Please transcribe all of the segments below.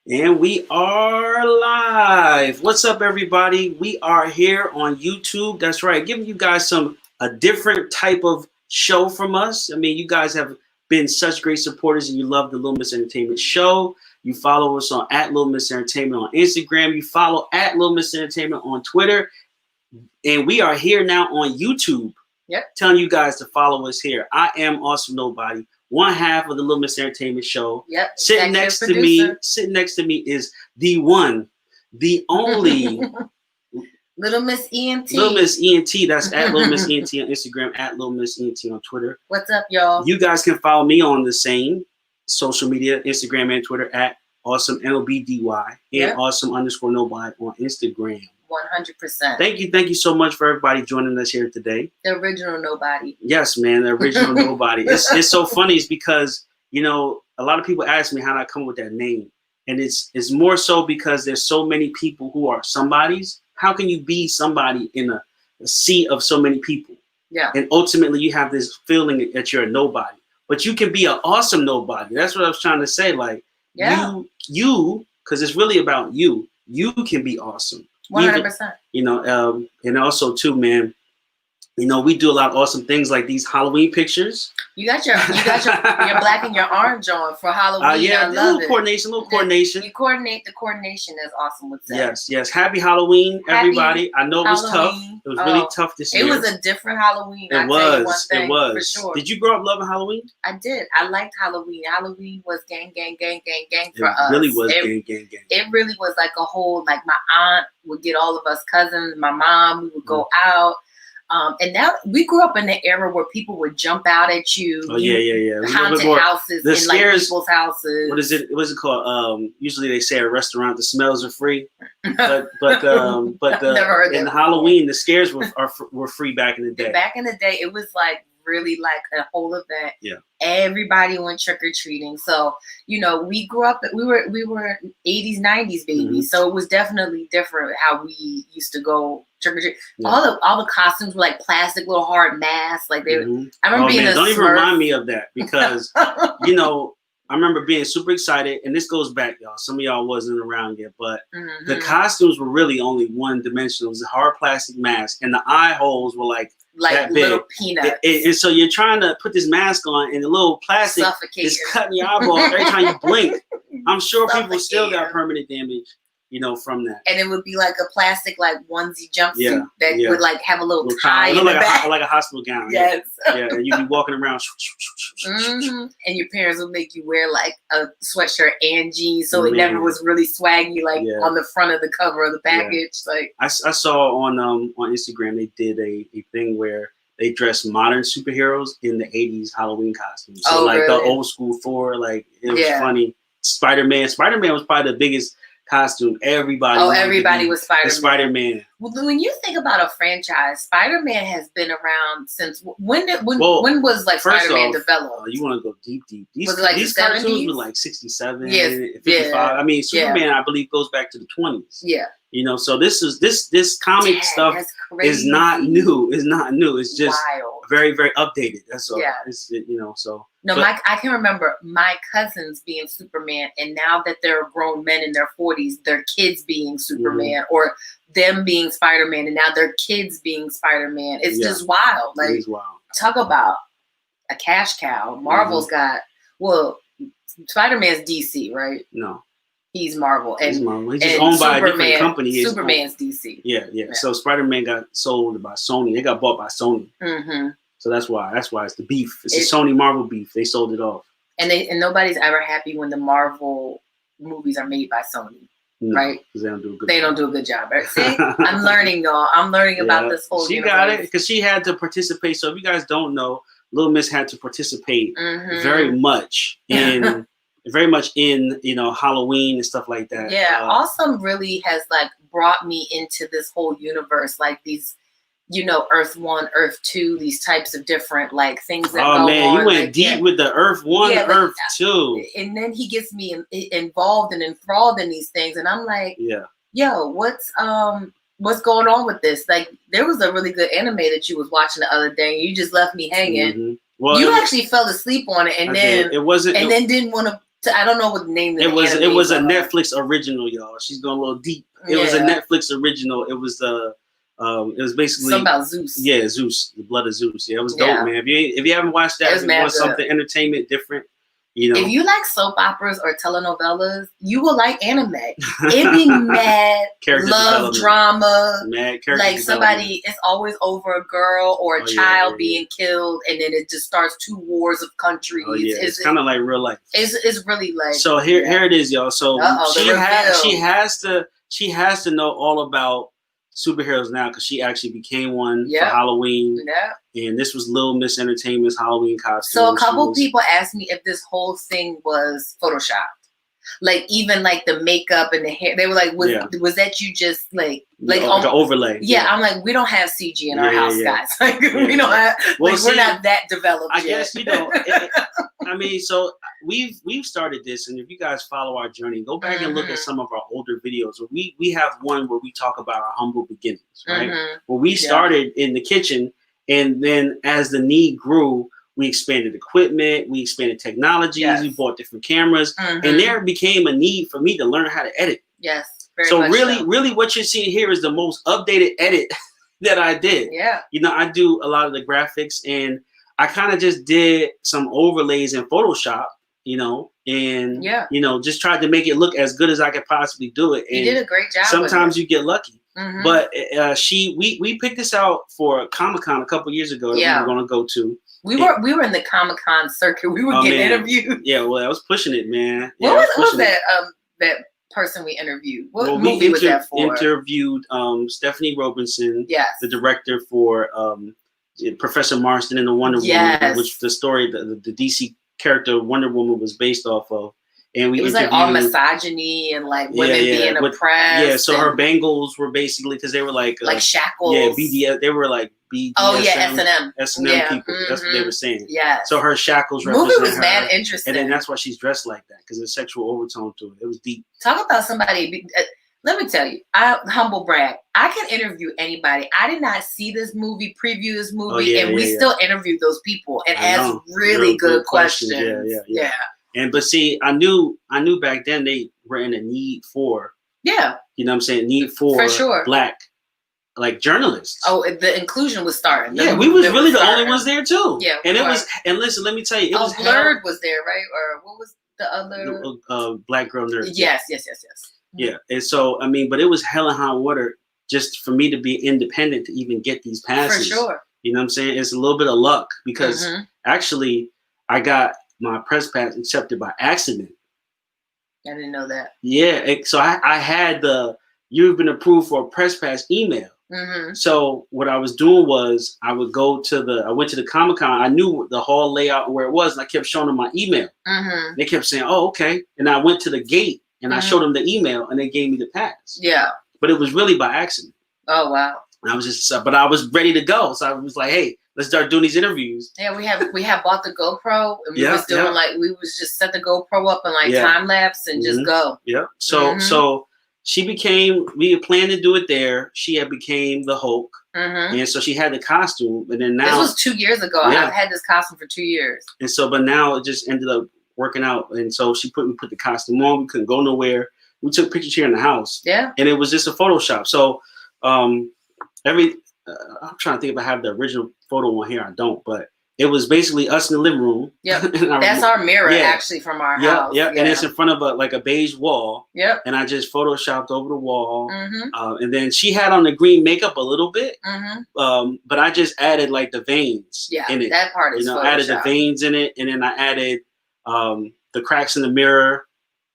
And we are live. What's up, everybody? We are here on YouTube. That's right, giving you guys a different type of show from us. I mean, you guys have been such great supporters, and you love the Little Miss Entertainment show. You follow us on @Little Miss Entertainment on Instagram. You follow @Little Miss Entertainment on Twitter. And we are here now on YouTube. Yep. Telling you guys to follow us here. I am Awesome Nobody, one half of the Little Miss Entertainment show. Yep. Sitting next to me is the one, the only Little Miss ENT. Little Miss ENT. That's @Little Miss ENT on Instagram, @Little Miss ENT on Twitter. What's up, y'all? You guys can follow me on the same social media, Instagram and Twitter, @AwesomeNOBDY and Awesome_Nobody on Instagram. 100%. Thank you so much for everybody joining us here today. The original Nobody. Yes, man, the original Nobody. It's so funny. It's because, you know, a lot of people ask me how did I come up with that name, and it's more so because there's so many people who are somebodies. How can you be somebody in a sea of so many people? Yeah. And ultimately, you have this feeling that you're a nobody, but you can be an awesome nobody. That's what I was trying to say. Like, you, because it's really about you. You can be awesome. 100%. You know, and also too, man, you know, we do a lot of awesome things like these Halloween pictures. You got your black and your orange on for Halloween. Yeah, I love it. Coordination. You coordinate the coordination, as Awesome would say. Yes. Happy Halloween, everybody. I know it was tough. It was really tough this year. It was a different Halloween. It was. For sure. Did you grow up loving Halloween? I did. I liked Halloween. Halloween was gang for us. It really was gang. It really was like a whole, like my aunt would get all of us cousins, my mom, we would go out. And now we grew up in the era where people would jump out at you. Oh yeah. Haunted houses in like people's houses. What is it? What's it called? Usually they say at a restaurant the smells are free, but in Halloween the scares were free back in the day. Back in the day, it was like really like a whole event. Yeah. Everybody went trick or treating. So, you know, we grew up, we were 80s, 90s babies. Mm-hmm. So it was definitely different how we used to go trick or treat. Yeah. All the costumes were like plastic little hard masks. Like they I remember being don't even remind me of that because you know, I remember being super excited, and this goes back, y'all. Some of y'all wasn't around yet, but the costumes were really only one dimensional. It was a hard plastic mask, and the eye holes were like that little big. Peanuts. And so you're trying to put this mask on, and the little plastic is cutting your eyeball every time you blink. I'm sure people still got permanent damage, you know, from that. And it would be like a plastic, like onesie jumpsuit that would like have a little tie in the like back. Like a hospital gown. Yes. Yeah, and you'd be walking around. And your parents would make you wear like a sweatshirt and jeans, so it never was really swaggy, like on the front of the cover of the package. Like I saw on Instagram they did a thing where they dressed modern superheroes in the 80s Halloween costumes. So like the old school Thor, like it was funny. Spider-Man was probably the biggest costume. Everybody was Spider-Man. Spider-Man. Well, when you think about a franchise, Spider-Man has been around since when was like Spider-Man developed? You want to go deep. These cartoons were like 67, 55. Yeah. I mean, Superman, I believe, goes back to the 20s. Yeah. You know, so this comic stuff is not new. It's not new. It's just very, very updated. That's all. Yeah. It's, you know, so. No, I can remember my cousins being Superman, and now that they're grown men in their 40s, their kids being Superman, or them being Spider-Man, and now their kids being Spider-Man. It's just wild. Like, it is wild. Talk about a cash cow. Marvel's got, Spider-Man's DC, right? No. He's Marvel. He's Marvel. He's just owned by a different company. Superman's DC. Yeah. So Spider-Man got sold by Sony. They got bought by Sony. Mm-hmm. So that's why it's the beef. It's a Sony Marvel beef. They sold it off. And nobody's ever happy when the Marvel movies are made by Sony. No, right? Because they don't do a good job. They don't do a good job. Right? See, I'm learning, y'all. I'm learning about this whole universe. She got it because she had to participate. So if you guys don't know, Little Miss had to participate very much in you know, Halloween and stuff like that. Yeah, Awesome really has like brought me into this whole universe, like these, you know, Earth 1, Earth 2, these types of different like things that go on. Oh man, you went deep with the Earth 1, Earth 2. And then he gets me involved and enthralled in these things, and I'm like, yo, what's going on with this? Like, there was a really good anime that you was watching the other day, and you just left me hanging. Well, you actually fell asleep on it, and then it wasn't. And then didn't want to I don't know what the name of it was. anime It was a was. Netflix original, y'all. She's going a little deep. It was a Netflix original. It was it was basically something about Zeus. Yeah, Zeus, the blood of Zeus. Yeah, it was dope, man. If you haven't watched that, if you want something entertainment different, you know. If you like soap operas or telenovelas, you will like anime. It be mad love drama. Mad character like somebody, it's always over a girl or a child being killed, and then it just starts 2 wars of countries. Oh, yeah. It's kind of like real life. It's really like. So here it is, y'all. So she has to know all about superheroes now because she actually became one for Halloween. Yeah. And this was Little Miss Entertainment's Halloween costume. So a couple people asked me if this whole thing was photoshopped. Like even like the makeup and the hair. They were like, was that you just like the overlay? Yeah, I'm like, we don't have CG in our house, guys. Like we don't have we're not that developed I yet. guess, you know, I mean, so we've started this, and if you guys follow our journey, go back and look at some of our older videos. We have one where we talk about our humble beginnings, right? Where we started in the kitchen, and then as the need grew, we expanded equipment, we expanded technologies, we bought different cameras, and there became a need for me to learn how to edit. Yes. So really what you're seeing here is the most updated edit that I did. Yeah. You know, I do a lot of the graphics, and I kind of just did some overlays in Photoshop, you know, and you know, just tried to make it look as good as I could possibly do it. And you did a great job. Sometimes you get lucky. But we picked this out for Comic-Con a couple years ago that we were going to go to. We were in the Comic-Con circuit. We were getting interviewed. Yeah, well, I was pushing it, man. What was that that person we interviewed? What movie was that for? Interviewed Stephanie Robinson, yes, the director for Professor Marston and the Wonder Woman, which the story, the DC character Wonder Woman was based off of. And it was like all misogyny and like women being oppressed. Yeah, so her bangles were basically because they were like shackles. Yeah, BDS. They were like BDSM. Oh yeah, S&M people. That's what they were saying. Yeah. So her shackles. The movie was mad interesting, and then that's why she's dressed like that because there's sexual overtone to it. It was deep. Talk about somebody. Let me tell you, humble brag. I can interview anybody. I did not see this movie, preview this movie, and we still interviewed those people and asked really good questions. Yeah. And but see, I knew back then they were in a need for you know what I'm saying, need for sure. Black like journalists. Oh, the inclusion was starting. We was really the only ones there too. Yeah, and it was. And listen, let me tell you, it was Blurred was there, right? Or what was the other? Black Girl Nerd. Yes. Yeah, and so I mean, but it was hell and high water just for me to be independent to even get these passes. For sure. You know what I'm saying? It's a little bit of luck because actually I got my press pass accepted by accident. I didn't know that. Yeah, so I had the "you've been approved for a press pass" email. So what I was doing was I went to the Comic-Con. I knew the hall layout and where it was, and I kept showing them my email. They kept saying, "Oh, okay," and I went to the gate and I showed them the email, and they gave me the pass. Yeah, but it was really by accident. Oh wow! And I was but I was ready to go, so I was like, "Hey, let's start doing these interviews." Yeah, we have bought the GoPro, and we was doing we was just set the GoPro up and time lapse and just go. Yeah. So we had planned to do it there. She had became the Hulk, and so she had the costume. And then now this was 2 years ago. I've had this costume for 2 years. And so, but now it just ended up working out. And so we put the costume on. We couldn't go nowhere. We took pictures here in the house. Yeah. And it was just a Photoshop. So I'm trying to think if I have the original photo on here. I don't, but it was basically us in the living room. Yeah, that's our mirror actually from our house. Yeah, and it's in front of a beige wall. Yep. And I just photoshopped over the wall. And then she had on the green makeup a little bit. But I just added like the veins in it. That part is I added the veins in it, and then I added the cracks in the mirror,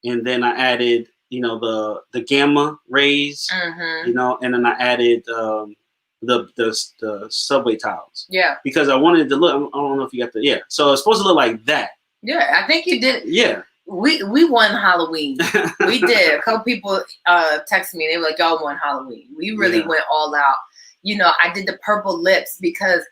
and then I added the gamma rays. And then I added the subway tiles. Yeah. Because I wanted to look. I don't know if you got so it's supposed to look like that. Yeah, I think you did. Yeah. We won Halloween. We did. A couple people texted me. They were like, "Y'all won Halloween." We really went all out. I did the purple lips because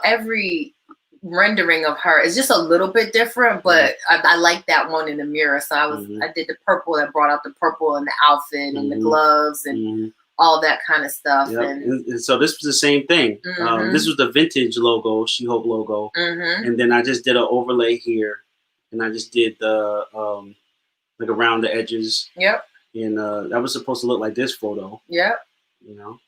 every rendering of her is just a little bit different, but I like that one in the mirror. So I did the purple that brought out the purple and the outfit and the gloves and all that kind of stuff. Yep. And so this was the same thing. This was the vintage logo, She-Hulk logo. And then I just did an overlay here. and I just did the like around the edges. Yep. And that was supposed to look like this photo. Yep. You know.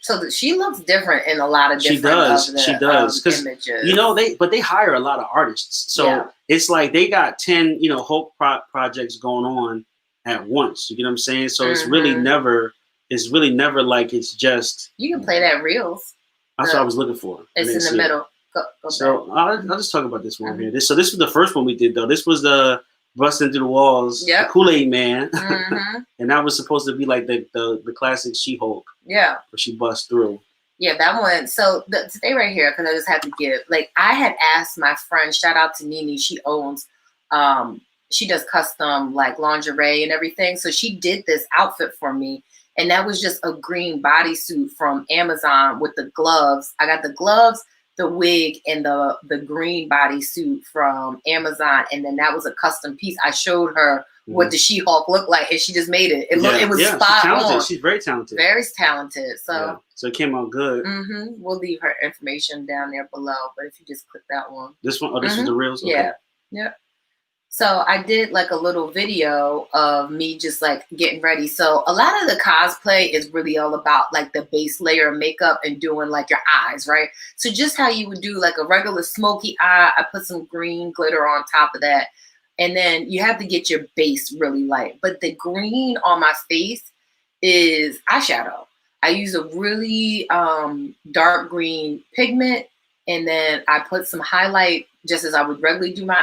So she looks different in a lot of different. She does. Because images. you know they hire a lot of artists, so it's like they got 10 whole projects going on at once. You get what I'm saying? So it's really never like it's just. You can play that reels. That's what I was looking for. It's in the middle. Go so I'll just talk about this one here. This was the first one we did though. This was the busting through the walls, the Kool-Aid Man, and that was supposed to be like the classic She-Hulk. Yeah, where she busts through. Yeah, that one. So stay right here because I just had to give. Like I had asked my friend, shout out to Nini. She owns, she does custom like lingerie and everything. So she did this outfit for me, and that was just a green bodysuit from Amazon with the gloves. I got the gloves, the wig, and the green bodysuit from Amazon, and then that was a custom piece. I showed her what the She-Hulk looked like, and she just made it. It was spot on. She's very talented. Very talented. So it came out good. We'll leave her information down there below. But if you just click that one, this one, this is the reels. Okay. Yeah. So I did like a little video of me just like getting ready. So a lot of the cosplay is really all about like the base layer of makeup and doing like your eyes, right? So just how you would do like a regular smoky eye, I put some green glitter on top of that. And then you have to get your base really light. But the green on my face is eyeshadow. I use a really dark green pigment. And then I put some highlight just as I would regularly do my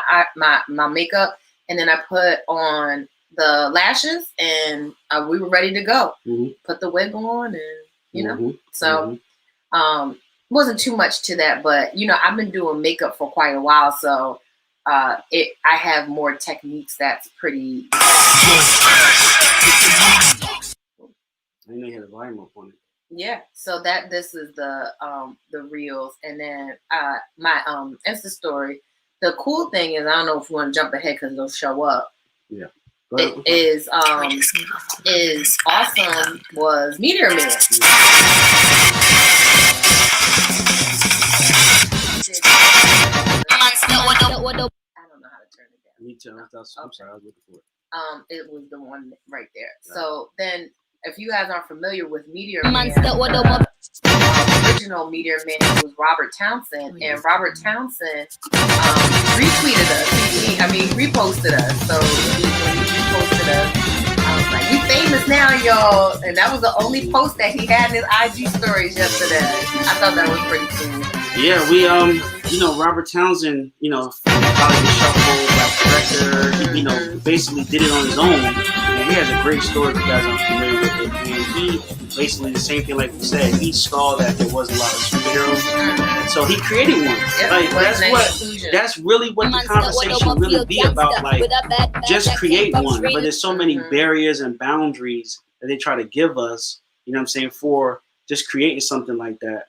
makeup. And then I put on the lashes and we were ready to go. Put the wig on and, so wasn't too much to that. But, I've been doing makeup for quite a while. So I have more techniques that's pretty. I didn't know you had a volume up on it. Yeah, so this is the reels, and then my Insta story. The cool thing is, I don't know if you want to jump ahead because it'll show up. Yeah, it is awesome. Was Meteor Man. I don't know how to turn it down. Me too. I'm sorry, I was looking for it. It was the one right there. Right. So then, if you guys aren't familiar with Meteor Man, the original Meteor Man was Robert Townsend, and Robert Townsend retweeted us. Reposted us. So when he reposted us, I was like, "We famous now, y'all!" And that was the only post that he had in his IG stories yesterday. I thought that was pretty cool. Yeah, we Robert Townsend, Hollywood Shuffle, Black Director, he, basically did it on his own. And he has a great story if you guys aren't familiar with it. And he basically the same thing like we said, he saw that there was a lot of superheroes. So he created one. Yep, like that's really what the conversation really be about. Like just create one. But there's so many barriers and boundaries that they try to give us, you know what I'm saying, for just creating something like that.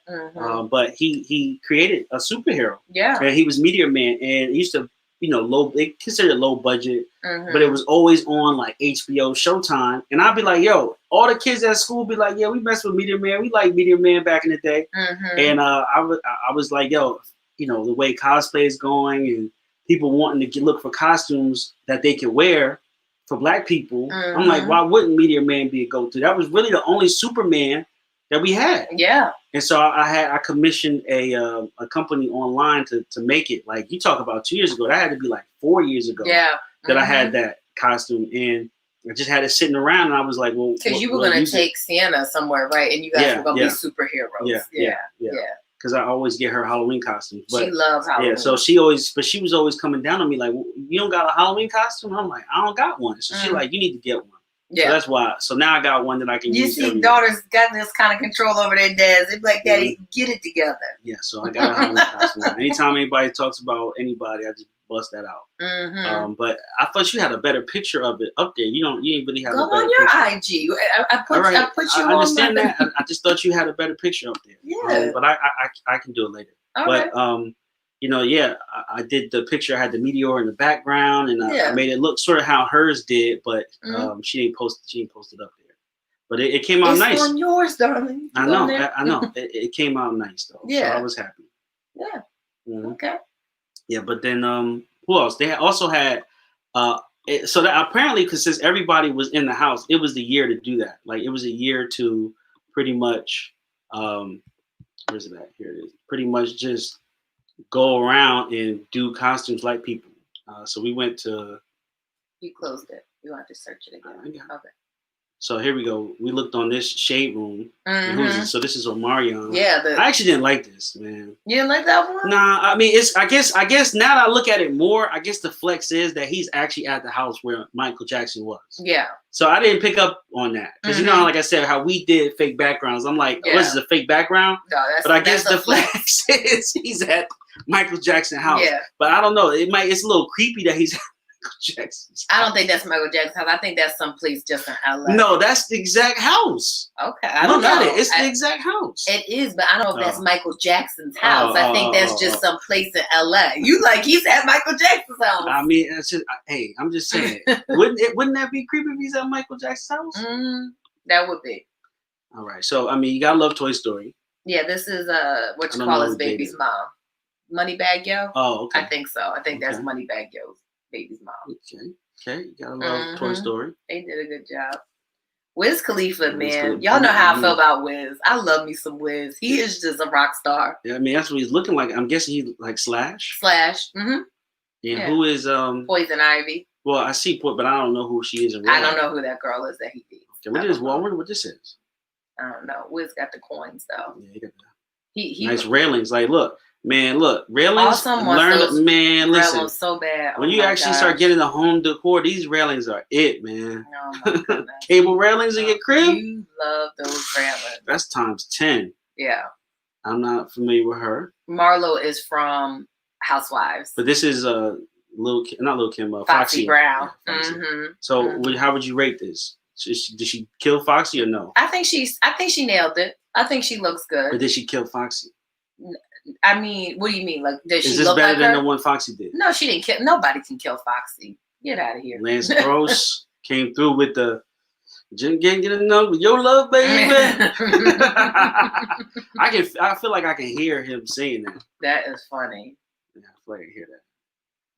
But he created a superhero. Yeah. And he was Meteor Man, and he used to, they considered it low budget, but it was always on like HBO, Showtime. And I'd be like, yo, all the kids at school be like, yeah, we messed with Meteor Man. We liked Meteor Man back in the day. And I was like, yo, the way cosplay is going and people wanting to look for costumes that they can wear for Black people. I'm like, why wouldn't Meteor Man be a go-to? That was really the only Superman that we had. Yeah. And so I commissioned a company online to make it. Like you talk about 2 years ago, that had to be like 4 years ago. Yeah. That I had that costume, and I just had it sitting around, and I was like, well, because you were going to take Sienna somewhere, right? And you guys were going to be superheroes. Yeah. Because I always get her Halloween costumes. But, she loves Halloween. Yeah, so she was always coming down on me like, well, you don't got a Halloween costume? I'm like, I don't got one. So she's like, you need to get one. Yeah, so that's why. So now I got one that I can use. You see, daughters got this kind of control over their dads. They're like, Daddy, get it together. Yeah, so I got a Halloween costume. Anytime anybody talks about anybody, I just bust that out. But I thought you had a better picture of it up there. You ain't really have. Go a better on your picture. IG. I put you on. I understand that. I just thought you had a better picture up there. Yeah. But I can do it later. All right. I did the picture. I had the Meteor in the background, and I made it look sort of how hers did, but she didn't post it up there. But it came out nice. It's on yours, darling. I know. It came out nice though. Yeah. So I was happy. Yeah. Okay. Yeah, but then who else? They also had so that apparently, because since everybody was in the house, it was the year to do that. Like it was a year to pretty much where's it at? Here it is. Pretty much just go around and do costumes like people. So we went to. You closed it. You want to search it again. Okay. So here we go. We looked on this shade room. Who's this? So this is Omarion. Yeah. I actually didn't like this, man. You didn't like that one? Nah, I mean, it's. I guess now that I look at it more, I guess the flex is that he's actually at the house where Michael Jackson was. Yeah. So I didn't pick up on that because you know, like I said, how we did fake backgrounds. I'm like, oh, this is a fake background. No, but I guess the flex is he's at Michael Jackson's house. Yeah. But I don't know. It's a little creepy that he's. Jackson's I don't think that's Michael Jackson's house. I think that's someplace just in LA. No, that's the exact house. Okay, I don't know. Look at it. It's the exact house. It is, but I don't know if that's Michael Jackson's house. I think that's just some place in LA. You like he's at Michael Jackson's house. I mean, it's just, hey, I'm just saying. Wouldn't that be creepy if he's at Michael Jackson's house? That would be. All right. So I mean, you gotta love Toy Story. Yeah, this is what you call his baby's mom. Moneybag Yo? Oh, okay. I think so. I think that's Moneybag Yo's baby's mom. Okay. You gotta love Toy Story. They did a good job. Wiz Khalifa, man. Y'all know how I feel about Wiz. I love me some Wiz. He is just a rock star. Yeah, I mean, that's what he's looking like. I'm guessing he's like Slash. Yeah, who is Poison Ivy. Well, I see but I don't know who she is in real life. I don't know who that girl is that he beat. Okay, what this is? I don't know. Wiz got the coins though. Yeah, he got he nice railings. Like, look, railings. Listen. So bad. When you actually start getting the home decor, these railings are it, man. Oh my goodness. Cable railings in your crib. You love those railings. That's times 10. Yeah. I'm not familiar with her. Marlo is from Housewives. But this is not Lil' Kim, Foxy Brown. Yeah, Foxy. So how would you rate this? Did she kill Foxy or no? I think she nailed it. I think she looks good. But did she kill Foxy? I mean, what do you mean? Like, does she look like her? Is this better than the one Foxy did? No, she didn't kill. Nobody can kill Foxy. Get out of here. Lance Gross came through with the "Can't get enough with your love, baby." I feel like I can hear him saying that. That is funny. Yeah, I feel like I can hear that.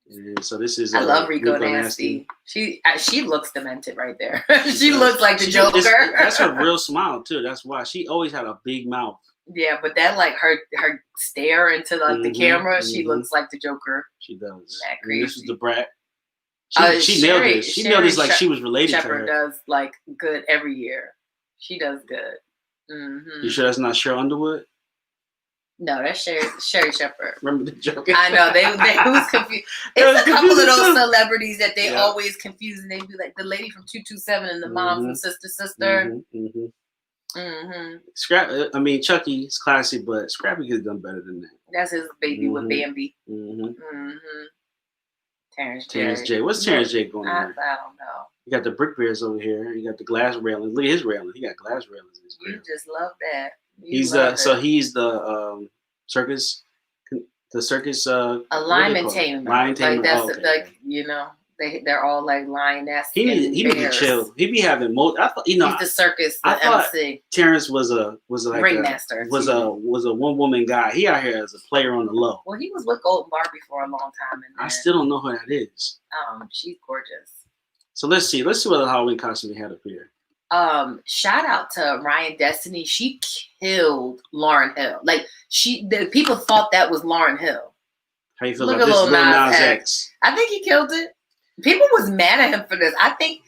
And so this is. I love Rico Nasty. She looks demented right there. She looks like the Joker. That's her real smile too. That's why she always had a big mouth. Yeah, but that like her stare into like the camera, she looks like the Joker. She does. That crazy. This is the brat. She nailed this. She nailed this like she was related to her. Does like good every year. She does good. You sure that's not Cheryl Underwood? No, that's Sherry Shepherd. Remember the joke? I know they was confused. It's a couple of those celebrities that they always confuse, and they be like the lady from 227 and the mom from Sister. I mean, Chucky is classic, but Scrappy could have done better than that. That's his baby with Bambi. Terrence J. What's Terrence J going on? I don't know. You got the brick bears over here. You got the glass railing. Look at his railing. He got glass railings in his crib. You just love that. He's the circus. The circus. A lion tamer. Lion tamer. Like that's like you know. They're all like lioness. He need to be chill. He be having I thought he's the circus. The MC. Terrence was like ringmaster. Was a one woman guy. He out here as a player on the low. Well, he was with Golden Barbie for a long time. I still don't know who that is. She's gorgeous. So let's see what other Halloween costume we had up here. Shout out to Ryan Destiny. She killed Lauryn Hill. Like the people thought that was Lauryn Hill. How you feel about this Lil Nas X? I think he killed it. People was mad at him for this. I think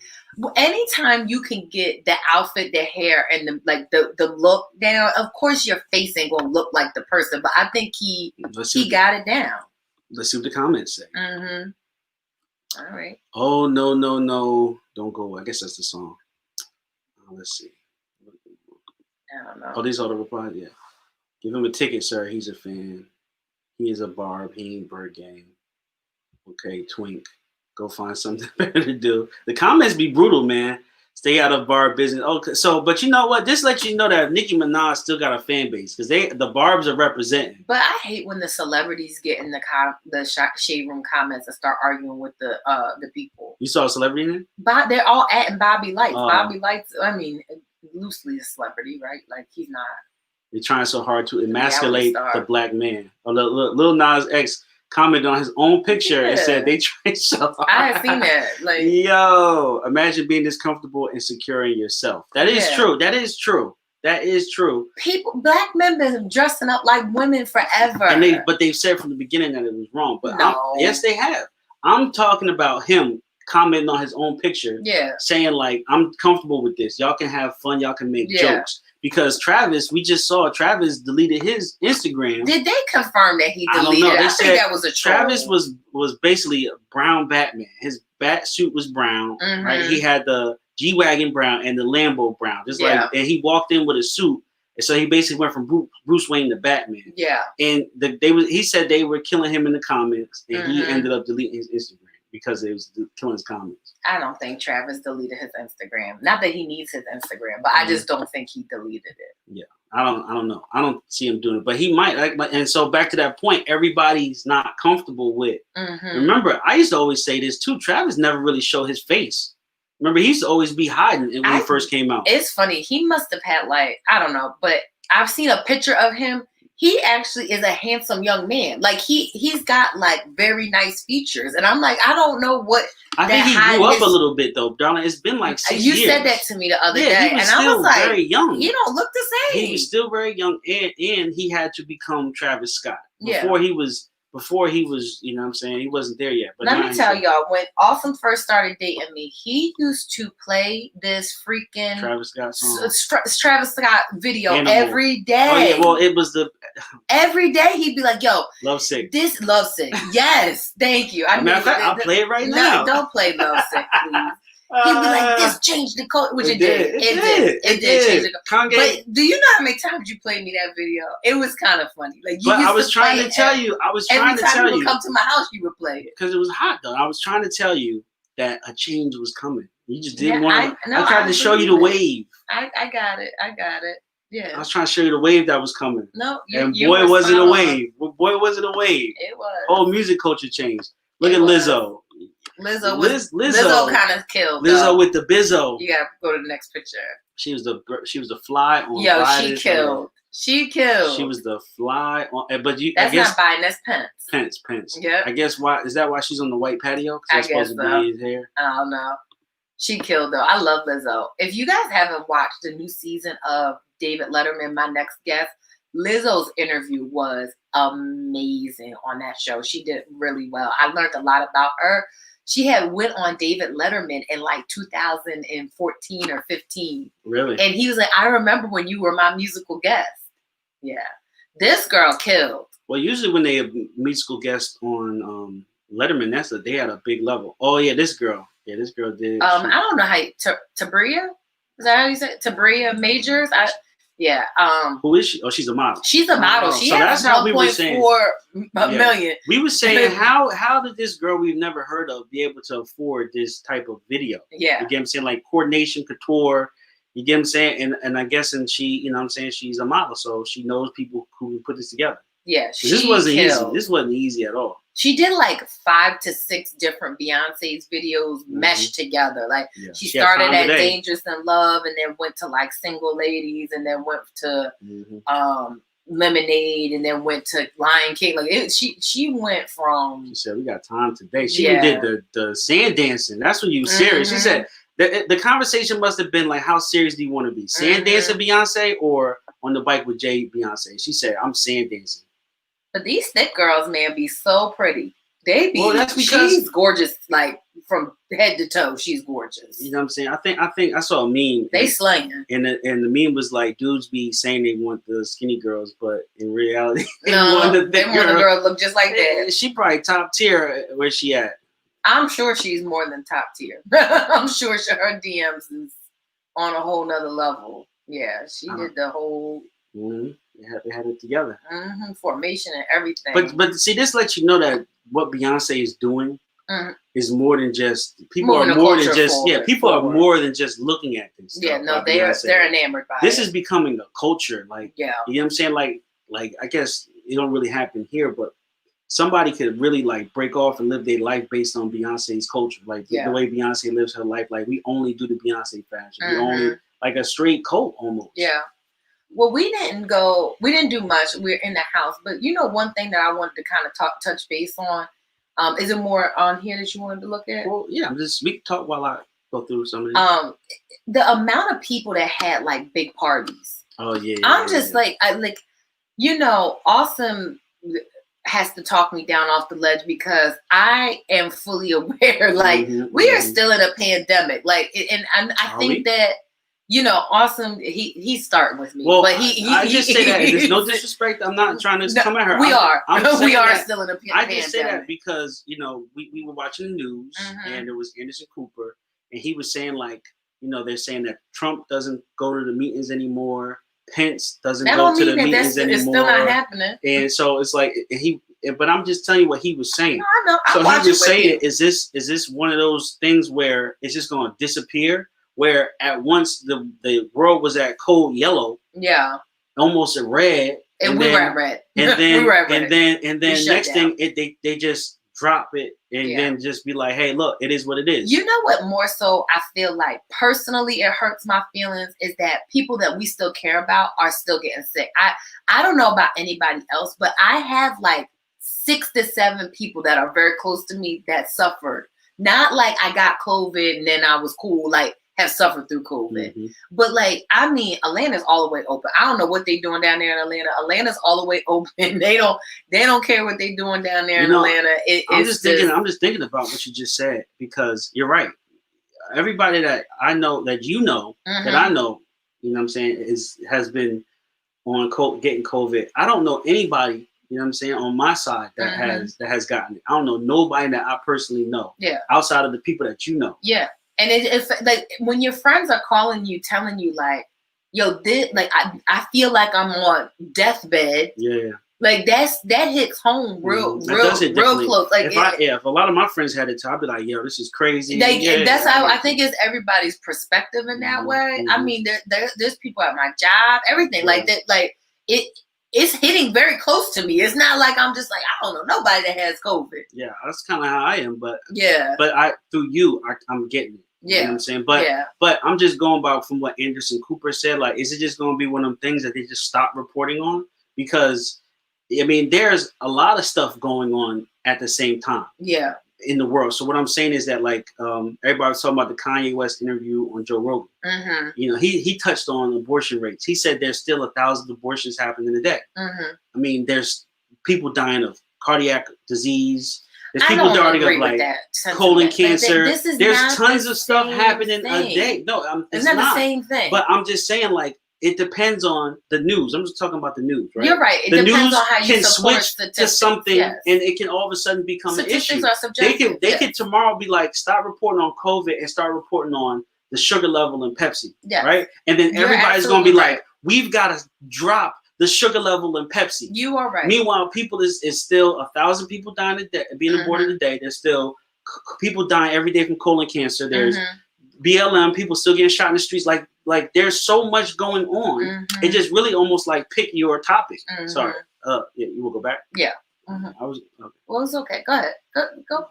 anytime you can get the outfit, the hair, and the look down, of course your face ain't gonna look like the person. But I think he got it down. Let's see what the comments say. All right. Oh no, don't go. I guess that's the song. Let's see. I don't know. Oh, these are the replies. Yeah. Give him a ticket, sir. He's a fan. He is a barb. He ain't bird game. Okay, twink. Go find something better to do. The comments be brutal, man. Stay out of barb business. Okay, but you know what? This lets you know that Nicki Minaj still got a fan base because the barbs are representing. But I hate when the celebrities get in the shade room comments and start arguing with the people. You saw a celebrity in it? But they're all at Bobby Lights. Bobby Lights. I mean, loosely a celebrity, right? Like he's not. They're trying so hard to emasculate the black man. Oh, Lil Nas X commented on his own picture and Yeah. said they tried so hard. I had seen that. Like, yo, imagine being this comfortable and secure in yourself. That is Yeah. true. That is true. That is true. black men been dressing up like women forever. And they've said from the beginning that it was wrong. But No. yes, they have. I'm talking about him commenting on his own picture, Yeah. saying like, I'm comfortable with this. Y'all can have fun. Y'all can make jokes. Because Travis, we just saw Travis deleted his Instagram. Did they confirm that he I deleted? don't know. They I said think that was a troll. Travis was basically a brown Batman. His bat suit was brown, right? He had the G-Wagon brown and the Lambo brown. Just like, and he walked in with a suit. And so he basically went from Bruce Wayne to Batman. Yeah. And he said they were killing him in the comments, and he ended up deleting his Instagram because it was killing his comments. I don't think Travis deleted his Instagram. Not that he needs his Instagram, but I just don't think he deleted it. Yeah. I don't know. I don't see him doing it, but he might. And so back to that point, everybody's not comfortable with. Remember, I used to always say this too. Travis never really showed his face. Remember, he used to always be hiding when he first came out. It's funny. He must have had like, I don't know, but I've seen a picture of him. He actually is a handsome young man. Like he's got like very nice features, and I'm like, I don't know what. I think he grew up a little bit though, darling. It's been like 6 years. You said that to me the other day, he was and still I was like, very young. He don't look the same. He was still very young, and he had to become Travis Scott before he was, you know what I'm saying, he wasn't there yet. But let me tell y'all, when Awesome first started dating me, he used to play this freaking Travis Scott song. Travis Scott video Animal. Every day. Oh yeah, well it was every day he'd be like, yo, Lovesick. This Lovesick. Yes, thank you. Matter of fact, I'll play it right now. No, don't play Lovesick, please. He'd be like, this changed the code, which it did. It did change the code. But do you know how many times you played me that video? It was kind of funny. Like, I was trying to tell you. Every time you would come to my house, you would play it. Because it was hot, though. I was trying to tell you that a change was coming. You just didn't want to. I tried to show you the wave. I got it. Yeah. I was trying to show you the wave that was coming. No, boy, wasn't a wave. Boy, wasn't a wave. It was. Whole music culture changed. Look at Lizzo. Lizzo kind of killed. Lizzo with the bizzo. You gotta go to the next picture. She was the fly on. Yo, she killed. She killed. She was the fly on. But I guess, not Biden. That's Pence. Pence. Yeah. I guess is that why she's on the white patio? I guess so. His hair. I don't know. She killed though. I love Lizzo. If you guys haven't watched the new season of David Letterman, My Next Guest, Lizzo's interview was amazing on that show. She did really well. I learned a lot about her. She had went on David Letterman in like 2014 or 15. Really? And he was like, I remember when you were my musical guest. Yeah. This girl killed. Well, usually when they have musical guests on Letterman, they had a big level. Oh yeah, this girl. Yeah, this girl did. I don't know how Tabria? Is that how you say it? Tabria Majors? Yeah. Who is she? Oh, she's a model. She's a model. She has 1.4 million. We were saying, how did this girl we've never heard of be able to afford this type of video? Yeah. You get what I'm saying? Like coordination, couture. You get what I'm saying? And I guess, and she, you know what I'm saying? She's a model, so she knows people who can put this together. Yeah. This wasn't easy. This wasn't easy at all. She did like 5 to 6 different Beyonce's videos meshed together. Like she started at Dangerous in Love, and then went to like Single Ladies, and then went to Lemonade, and then went to Lion King. Like she went from. She said, "We got time today." She even did the sand dancing. That's when you were serious. She said the conversation must have been like, "How serious do you want to be? Sand dancing Beyonce or on the bike with Jay Beyonce?" She said, "I'm sand dancing." But these thick girls, man, be so pretty. They be. Well, that's because she's gorgeous, like from head to toe. She's gorgeous. You know what I'm saying? I think I saw a meme. They slaying. And the meme was like, dudes be saying they want the skinny girls, but in reality, they want the girls look just like that. She probably top tier. Where's she at? I'm sure she's more than top tier. I'm sure her DMs is on a whole nother level. Yeah, she did the whole. They had it together. Formation and everything. But see, this lets you know that what Beyonce is doing is more than just people are more than just people are more than just looking at this. Yeah, no, they're enamored by this. Is becoming a culture. Like you know what I'm saying? Like I guess it don't really happen here, but somebody could really like break off and live their life based on Beyonce's culture. Like the way Beyonce lives her life. Like we only do the Beyonce fashion. We only like a straight coat almost. Yeah. Well, we didn't do much. We're in the house. But one thing that I wanted to kind of touch base on, is it more on here that you wanted to look at? Well, yeah, we can talk while I go through some of these. The amount of people that had like big parties. Oh yeah. I'm just like, Awesome has to talk me down off the ledge because I am fully aware, like, we are still in a pandemic. Like, and I think that, Awesome, he's starting with me. Well, but I just say that there's no disrespect. I'm not trying to come at her. We are that, still in a pandemic. I just say that because, we were watching the news and there was Anderson Cooper and he was saying like, they're saying that Trump doesn't go to the meetings anymore. Pence doesn't go to the meetings anymore. It's still not happening. And so it's like but I'm just telling you what he was saying. No, I know. So he was saying, is this one of those things where it's just going to disappear? Where at once the world was at cold yellow, almost at red, and we were at red, and then we were at red. and then next thing they just drop it and then just be like, hey, look, it is what it is. You know what? More so, I feel like personally, it hurts my feelings is that people that we still care about are still getting sick. I don't know about anybody else, but I have like 6 to 7 people that are very close to me that suffered. Not like I got COVID and then I was cool. Like. Have suffered through COVID. But like, I mean, Atlanta's all the way open. I don't know what they're doing down there in Atlanta. Atlanta's all the way open. They don't care what they're doing down there in Atlanta. I'm just thinking about what you just said because you're right. Everybody that I know that that I know, what I'm saying, has been on getting COVID. I don't know anybody, what I'm saying, on my side that has gotten it. I don't know nobody that I personally know. Yeah. Outside of the people that you know. Yeah. And it's like when your friends are calling you, telling you like, yo, I feel like I'm on deathbed. Yeah. Like that hits home real close. Like if a lot of my friends had it, I'd be like, yo, this is crazy. That's how I think it's everybody's perspective in that way. I mean, there's people at my job, everything like that. Like it's hitting very close to me. It's not like I'm just like, I don't know nobody that has COVID. Yeah, that's kind of how I am. But through you, I'm getting it. Yeah. You know what I'm saying? But I'm just going back from what Anderson Cooper said. Like, is it just going to be one of them things that they just stop reporting on? Because, I mean, there's a lot of stuff going on at the same time. Yeah. In the world. So what I'm saying is that, like, everybody was talking about the Kanye West interview on Joe Rogan. He touched on abortion rates. He said there's still 1,000 abortions happening a day. I mean, there's people dying of cardiac disease. There's people dying of like colon cancer. There's tons of stuff happening a day. No, it's not the same thing. But I'm just saying, like, it depends on the news. I'm just talking about the news, right? You're right. It depends on how you support statistics. To something, and it can all of a sudden become an issue. Are subjective. They could tomorrow be like, stop reporting on COVID and start reporting on the sugar level in Pepsi, right? And then everybody's going to be like, we've got to drop the sugar level in Pepsi. You are right. Meanwhile, people is still 1,000 people dying a day, being aborted a day. There's still people dying every day from colon cancer. There's BLM, people still getting shot in the streets. Like there's so much going on. It just really almost like pick your topic. Sorry. You will go back? Yeah. I was okay. Well, it's okay. Go ahead. Go.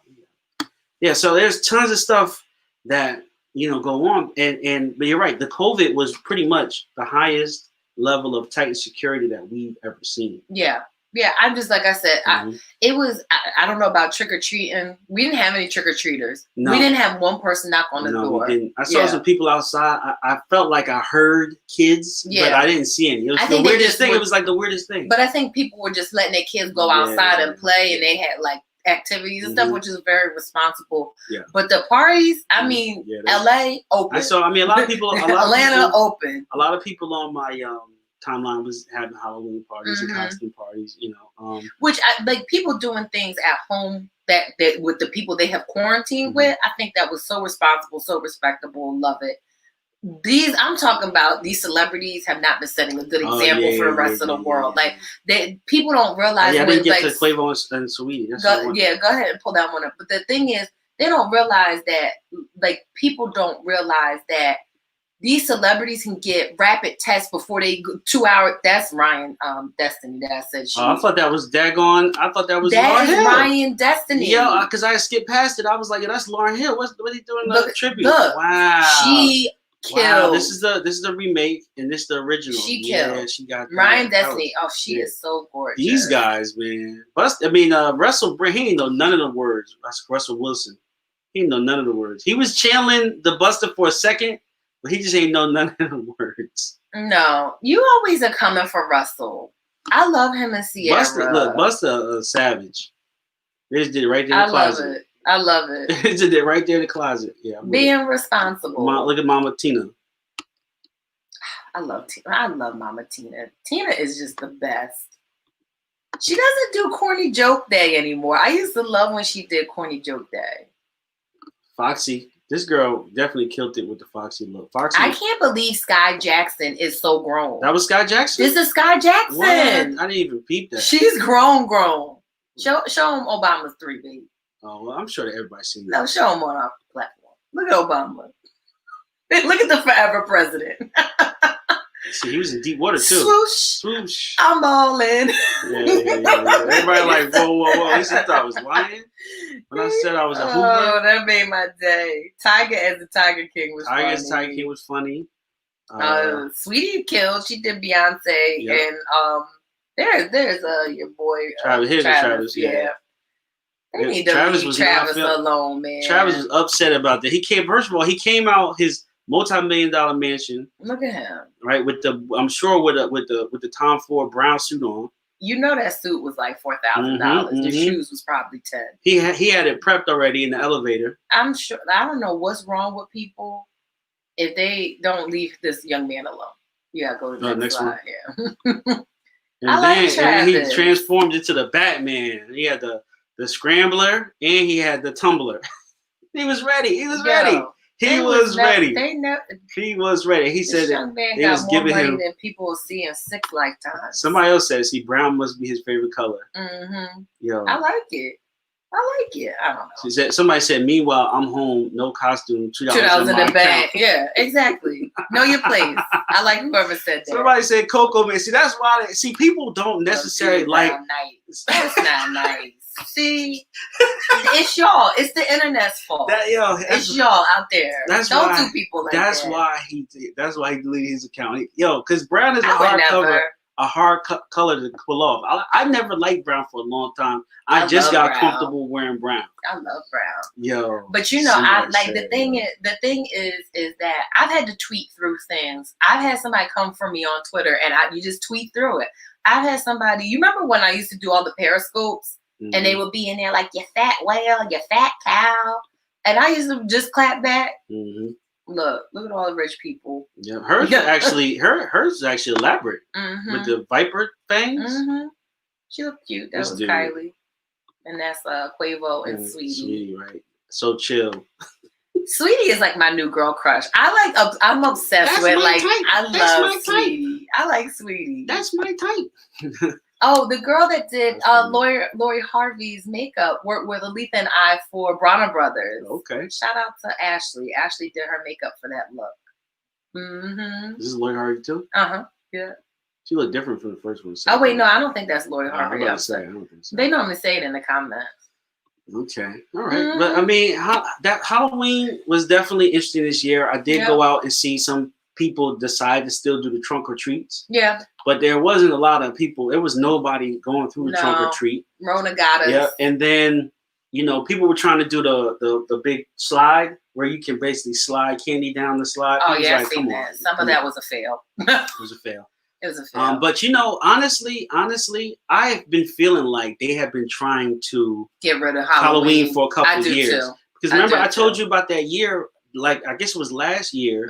Yeah. So there's tons of stuff that go on, but you're right. The COVID was pretty much the highest level of tight security that we've ever seen. Yeah. I'm just like I said. It was. I don't know about trick or treating. We didn't have any trick or treaters. No. We didn't have one person knock on the door. We didn't. I saw some people outside. I felt like I heard kids, but I didn't see any. It was the weirdest thing. It was like the weirdest thing. But I think people were just letting their kids go outside and play, and they had like activities and stuff, which is very responsible. Yeah. But the parties, I mean, LA open. A lot of people. Atlanta open. A lot of people on my timeline was having Halloween parties and costume parties, which people doing things at home that with the people they have quarantined with. I think that was so responsible, so respectable. Love it. I'm talking about these celebrities have not been setting a good example for the rest of the world. Like people don't realize. I didn't get to Quavo and Saweetie. Go ahead and pull that one up. But the thing is, they don't realize that. Like people don't realize that these celebrities can get rapid tests before they go 2 hours. That's Ryan Destiny that I said. I thought that was daggone. I thought that was Lauryn Hill. Ryan Destiny. Yeah, because I skipped past it. I was like, that's Lauryn Hill. What are you doing? The tribute. Look, wow. She Killed. Wow, this is the remake, and this is the original. She killed. Yeah, she got Ryan that. Destiny. She is so gorgeous. These guys, man. Russell, he ain't know none of the words. That's Russell Wilson. He ain't know none of the words. He was channeling the Buster for a second, but he just ain't know none of the words. No, you always are coming for Russell. I love him and Sierra. Buster savage. They just did it right there in the closet. I love it. They just did it right there in the closet. Yeah. Being responsible. Look at Mama Tina. I love Mama Tina. Tina is just the best. She doesn't do Corny Joke Day anymore. I used to love when she did Corny Joke Day. Foxy. This girl definitely killed it with the Foxy look. Foxy. I can't believe Sky Jackson is so grown. That was Sky Jackson? This is Sky Jackson. What? I didn't even peep that. She's grown. Show him Obama's 3, baby. Oh, well, I'm sure that everybody's seen that. No, show him on our platform. Look at Obama. Look at the forever president. See, he was in deep water, too. Swoosh. I'm all in. Yeah. Everybody like, whoa. At least I thought I was lying. When I said I was a hooper. Oh, that made my day. Tiger as the Tiger King was funny. Tiger as Tiger King was funny. Sweetie killed. She did Beyonce. Yep. And there's your boy. Travis. Yeah. They need to leave Travis alone, man. Travis was upset about that. First of all, he came out his multi-million-dollar mansion. Look at him. Right, with the Tom Ford brown suit on. You know that suit was like $4,000. The shoes was probably $10,000. He had it prepped already in the elevator. I'm sure. I don't know what's wrong with people if they don't leave this young man alone. You gotta go to the next slide. Yeah. And he transformed into the Batman. He had the scrambler and he had the tumbler. He was ready. He was ready. He was ready. He was ready. He said that they was giving him than people will see in 6 lifetimes. Somebody else said, "See, brown must be his favorite color." Yo, I like it. I don't know. Somebody said, "Meanwhile, I'm home, no costume, $2 in the bag." Yeah, exactly. Know your place. I like whoever said that. Somebody said Coco Man. See, that's why. People don't necessarily like. Nice. That's not nice. See, it's y'all. It's the internet's fault. It's y'all out there. Don't do people like that. That's why he deleted his account. Because brown is a hard color to pull off. I never liked brown for a long time. I just got comfortable wearing brown. I love brown. But the thing is that I've had to tweet through things. I've had somebody come for me on Twitter and you just tweet through it. I've had somebody, you remember when I used to do all the periscopes? And they would be in there like, you fat whale, you fat cow. And I used to just clap back. Look at all the rich people. Yeah, hers is actually elaborate with the viper fangs. She looked cute. That was Kylie. And that's Quavo and Sweetie. Sweetie, right. So chill. Sweetie is like my new girl crush. I'm obsessed with I love Sweetie. I like Sweetie. That's my type. Oh, the girl that did Lori Harvey's makeup worked with Aletha and I for Bronner Brothers. Okay. Shout out to Ashley. Ashley did her makeup for that look. This is Lori Harvey too? Yeah. She looked different from the first one. Oh wait, no, I don't think that's Lori Harvey. I don't think so. They normally say it in the comments. Okay, all right. But I mean, that Halloween was definitely interesting this year. I did go out and see some people decide to still do the trunk or treats. Yeah. But there wasn't a lot of people. There was nobody going through the trunk or treat. Rona got us. Yeah, and then people were trying to do the big slide where you can basically slide candy down the slide. Oh yeah, I've seen that. Some of that was a fail. It was a fail. It was a fail. But honestly, I've been feeling like they have been trying to get rid of Halloween for a couple of years. Too. Because remember, I told you about that year. Like I guess it was last year.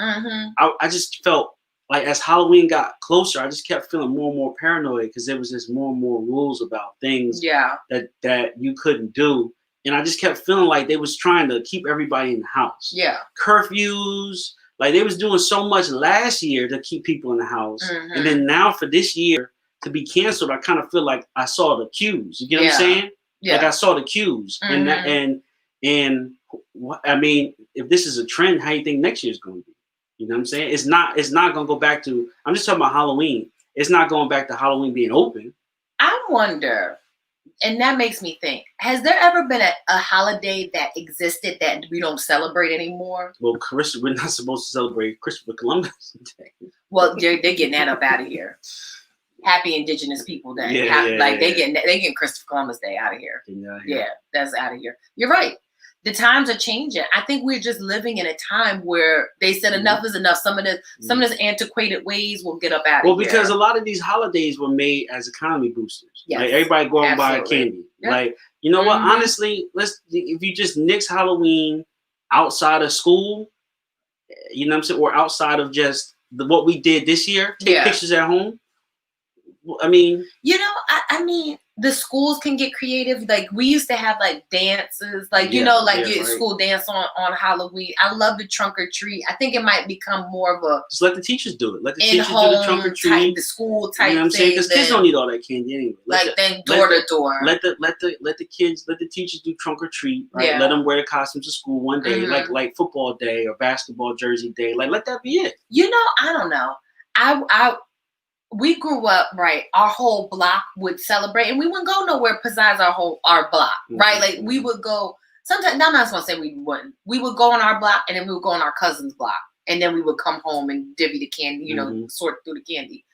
I just felt like as Halloween got closer, I just kept feeling more and more paranoid because there was just more and more rules about things that you couldn't do, and I just kept feeling like they was trying to keep everybody in the house. Yeah, curfews. Like they was doing so much last year to keep people in the house, and then now for this year to be canceled, I kind of feel like I saw the cues. You get what I'm saying? Yeah. Like I saw the cues, and I mean, if this is a trend, how do you think next year is going to be? You know what I'm saying? It's not going to go back to. I'm just talking about Halloween. It's not going back to Halloween being open. I wonder. And that makes me think, has there ever been a holiday that existed that we don't celebrate anymore? Well, we're not supposed to celebrate Christopher Columbus Day. Well, they're getting that up out of here. Happy Indigenous People Day. They getting Christopher Columbus Day out of here. Yeah, that's out of here. You're right. The times are changing. I think we're just living in a time where they said enough is enough. Some of this antiquated ways will get up out of here. Well, because a lot of these holidays were made as economy boosters. Yes, like everybody go out and buy candy. Yep. Like, you know what? Honestly, if you just nix Halloween outside of school, you know what I'm saying, or outside of just what we did this year, take pictures at home. I mean, you know, I mean, the schools can get creative. Like we used to have like dances, like school dance on Halloween. I love the trunk or treat. I think it might become more of a just let the teachers do it. Let the teachers do the trunk or treat, the school type. You know what I'm saying? Because kids don't need all that candy anyway. Then door to door. Let the teachers do trunk or treat. Right? Yeah. Let them wear the costumes to school one day, like football day or basketball jersey day. Like let that be it. You know, I don't know. We grew up, right? Our whole block would celebrate, and we wouldn't go nowhere besides our block, right? Like we would go. Sometimes, I'm not gonna say we wouldn't. We would go on our block, and then we would go on our cousin's block, and then we would come home and divvy the candy, you know, sort through the candy.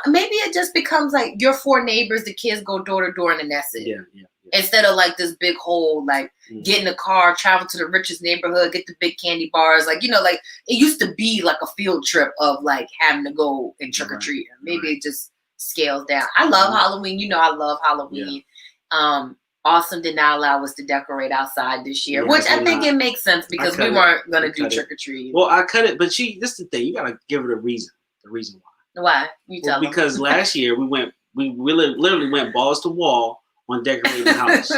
Maybe it just becomes like your 4 neighbors. The kids go door to door, and that's it. Yeah. Instead of like this big whole like get in a car, travel to the richest neighborhood, get the big candy bars, like like it used to be like a field trip of like having to go and trick or treat. Maybe it just scales down. I love Halloween. I love Halloween. Yeah. Awesome did not allow us to decorate outside this year, which I think it makes sense because we weren't gonna do trick or treat. Well, I cut it, but this is the thing. You gotta give it a reason. The reason why. Why? You tell them. Because last year we literally went balls to wall on decorating the house.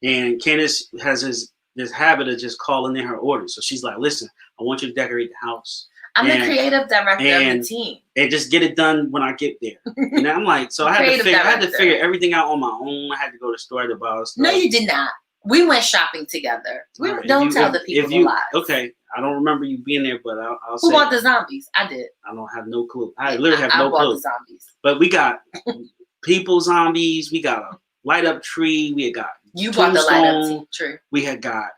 And Candace has this habit of just calling in her orders. So she's like, listen, I want you to decorate the house. I'm the creative director of the team. And just get it done when I get there. And I'm like, so I had to figure everything out on my own. I had to go to the store to buy stuff. No, you did not. We went shopping together. Don't tell the people the lies. Okay. I don't remember you being there, but I'll say. Who bought the zombies? I did. I don't have no clue. I literally have no clue. I bought the zombies. But we got people zombies. We got a light up tree. We had got you bought the light up tree. We had got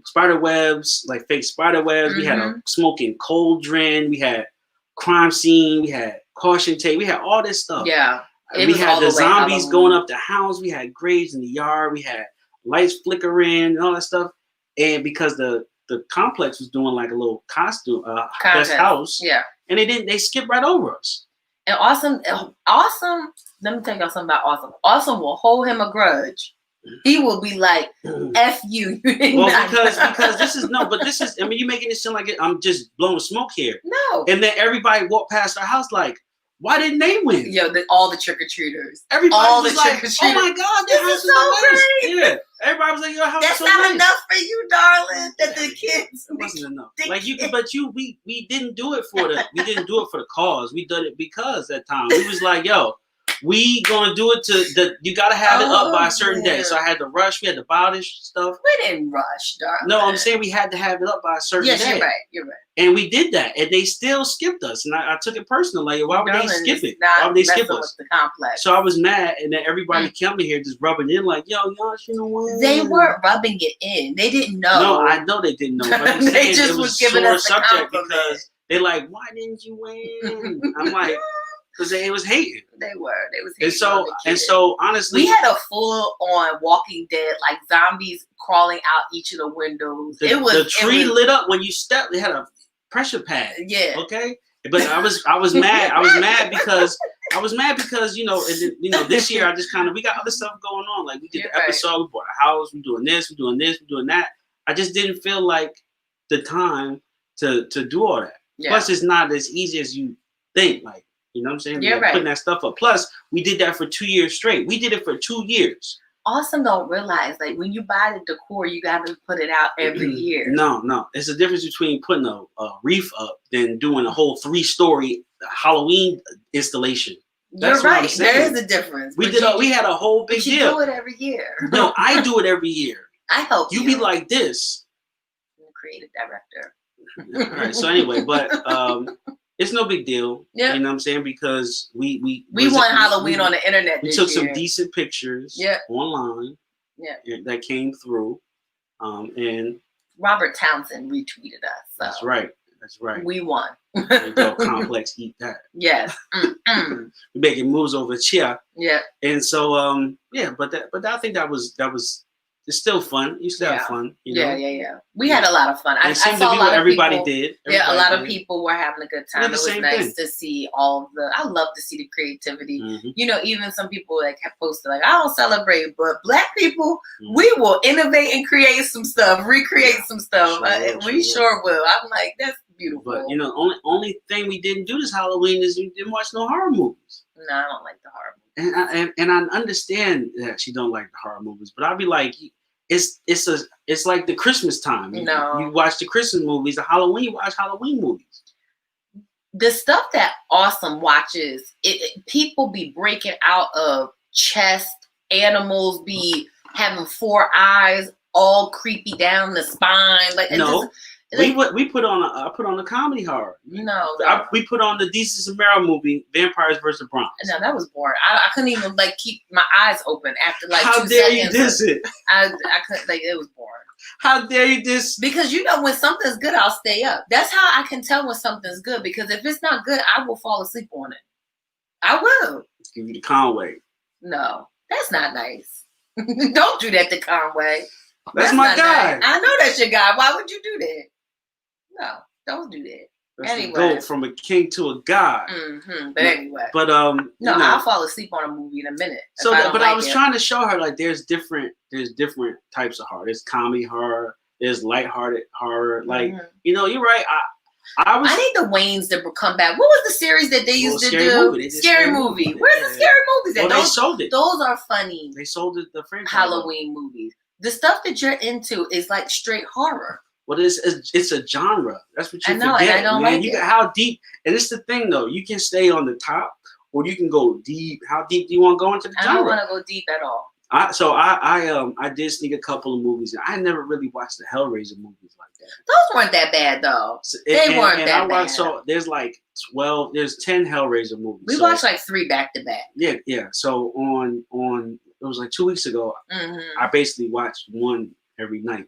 spider webs, like fake spider webs. We had a smoking cauldron. We had crime scene. We had caution tape. We had all this stuff. Yeah. We had the zombies going up the house. We had graves in the yard. We had lights flickering and all that stuff. And because the complex was doing like a little costume best house. Yeah. And they skipped right over us. And Awesome, let me tell y'all something about Awesome. Awesome will hold him a grudge. He will be like, F you. Well, because this is, I mean, you're making it sound like I'm just blowing smoke here. No. And then everybody walked past our house like, why didn't they win? Yo, all the trick-or-treaters. Everybody all was the like, oh my God, this is so great. Yeah. Everybody was like, your house is so That's not nice. enough for you, darling, that the kids. It wasn't enough. We didn't do it for the cause. We did it because that time. We was like, yo, we gonna do it you gotta have it up by a certain day. So I had to rush. We had to buy this stuff. We didn't rush, darling. No, I'm saying we had to have it up by a certain day. Yes, you're right. And we did that, and they still skipped us. And I took it personal. Like, why would they skip it? Why would they skip us? The complex. So I was mad, and then everybody coming here just rubbing in, like, yo, y'all shouldn't win. They weren't rubbing it in. They didn't know. No, I know they didn't know. But they just was giving us a subject because they're like, why didn't you win? I'm like, because they was hating. They was hating. And so honestly, we had a full on Walking Dead, like zombies crawling out each of the windows. The tree lit up when you stepped. It had a pressure pad. Yeah. Okay. But I was mad. I was mad because this year I just we got other stuff going on. Like we did the episode, we bought a house, we're doing this, we're doing that. I just didn't feel like the time to do all that. Yeah. Plus, it's not as easy as you think. Like, you know what I'm saying? You're right. Putting that stuff up. Plus, we did that for 2 years straight. We did it for 2 years. Awesome don't realize, like, when you buy the decor, you got to put it out every year. No. It's the difference between putting a wreath up than doing a whole 3-story Halloween installation. That's You're right. There is a difference. We had a whole big deal. You do it every year. No, I do it every year. I help you. You be like this. I'm the creative director. All right. So anyway, but it's no big deal. Yeah. You know what I'm saying? Because we won Halloween on the internet. We this took year. some decent pictures online. Yeah. That came through. And Robert Townsend retweeted us. So that's right. That's right. We won. There you go, Complex, eat that. Yes. We're making moves over here. Yeah. And so but I think that was it's still fun. You still have fun. You know? Yeah. We had a lot of fun. I saw a lot of everybody people, did. A lot of people were having a good time. It was nice thing. to see all of the. I love to see the creativity. Mm-hmm. You know, even some people like have posted like, I don't celebrate, but Black people, we will innovate and create some stuff, recreate some stuff. We sure will. I'm like, that's beautiful. But you know, only thing we didn't do this Halloween is we didn't watch no horror movies. No, I don't like the horror movies. And I understand that she don't like the horror movies, but I'd be like, it's like the Christmas time. No. You watch the Christmas movies, the Halloween, you watch Halloween movies. The stuff that Awesome watches, people be breaking out of chest, animals be having 4 eyes, all creepy down the spine. Like no. I put on a comedy horror. No. We put on the Desus and Mero movie, Vampires vs. Bronx. No, that was boring. I couldn't even keep my eyes open after like How 2 dare seconds. you diss it? I couldn't it was boring. How dare you diss? Because you know when something's good, I'll stay up. That's how I can tell when something's good. Because if it's not good, I will fall asleep on it. I will. Let's give you the Conway. No, that's not nice. Don't do that to Conway. That's my guy. Nice. I know that's your guy. Why would you do that? No, don't do that. That's anyway, go from a king to a god. Mm-hmm. But anyway, I'll fall asleep on a movie in a minute. So, I was trying to show her like there's different types of horror. There's comedy horror. There's lighthearted horror. Like you're right. I need the Waynes to come back. What was the series that they used to do? Scary movie. Where's the scary movies? Well, they sold it. Those are funny. They sold it. The franchise. Halloween movies. The stuff that you're into is like straight horror. Well, it's a genre. That's what you forget. And I don't like it. How deep? And it's the thing, though. You can stay on the top, or you can go deep. How deep do you want to go into the genre? I don't want to go deep at all. I did sneak a couple of movies. I never really watched the Hellraiser movies like that. Those weren't that bad, though. They weren't that bad. So there's like 12. There's 10 Hellraiser movies. We watched like 3 back to back. Yeah. So on it was like 2 weeks ago. I basically watched one every night.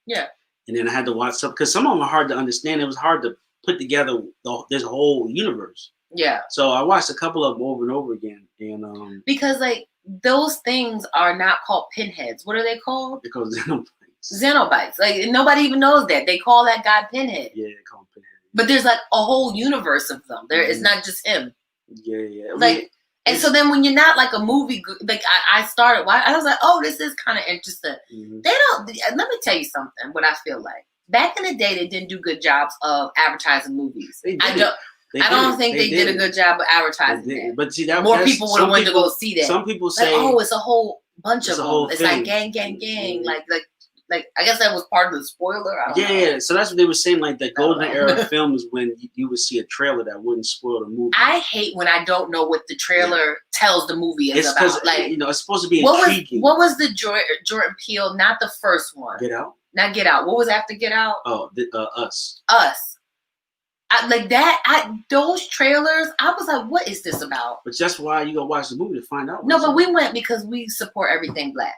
Yeah. And then I had to watch some because some of them are hard to understand. It was hard to put together this whole universe. Yeah. So I watched a couple of them over and over again, and because like those things are not called pinheads. What are they called? They're called Xenobites. Xenobites. Like nobody even knows that. They call that guy Pinhead. Yeah, they call him Pinhead. But there's like a whole universe of them. It's not just him. Yeah. Like. And so then when you're not like a movie, like I started, I was like, oh, this is kind of interesting. They don't, let me tell you something, what I feel like. Back in the day, they didn't do good jobs of advertising movies. I don't think they did a good job of advertising that. But see, more people would have wanted to go see that. Some people say, like, oh, it's a whole bunch of them. It's thing. like gang, like I guess that was part of the spoiler. I don't know. Yeah, so that's what they were saying. Like the golden era of film is when you would see a trailer that wouldn't spoil the movie. I hate when I don't know what the trailer tells the movie is about. Like it's supposed to be intriguing. What was the Jordan Peele? Not the first one. Get Out. Not Get Out. What was after Get Out? Oh, Us. Us. Like that. Those trailers. I was like, what is this about? But that's why you go watch the movie to find out. No, but we went because we support everything Black.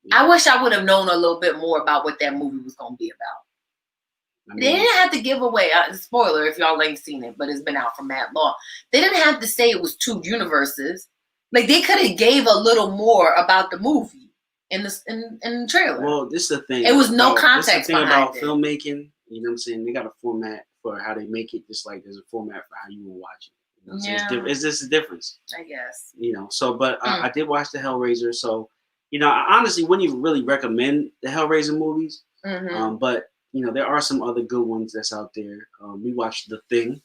Yeah. I wish I would have known a little bit more about what that movie was going to be about. They didn't have to give away, spoiler if y'all ain't seen it, but it's been out for mad long. They didn't have to say it was 2 universes. Like they could have gave a little more about the movie in the trailer. Well, this is the thing. It was no context behind about it. Filmmaking. You know what I'm saying? They got a format for how they make it, just like there's a format for how you will watch it. You know what it's just a difference. I guess. So but I did watch the Hellraiser, so. I honestly wouldn't even really recommend the Hellraiser movies, but there are some other good ones that's out there. We watched The Thing,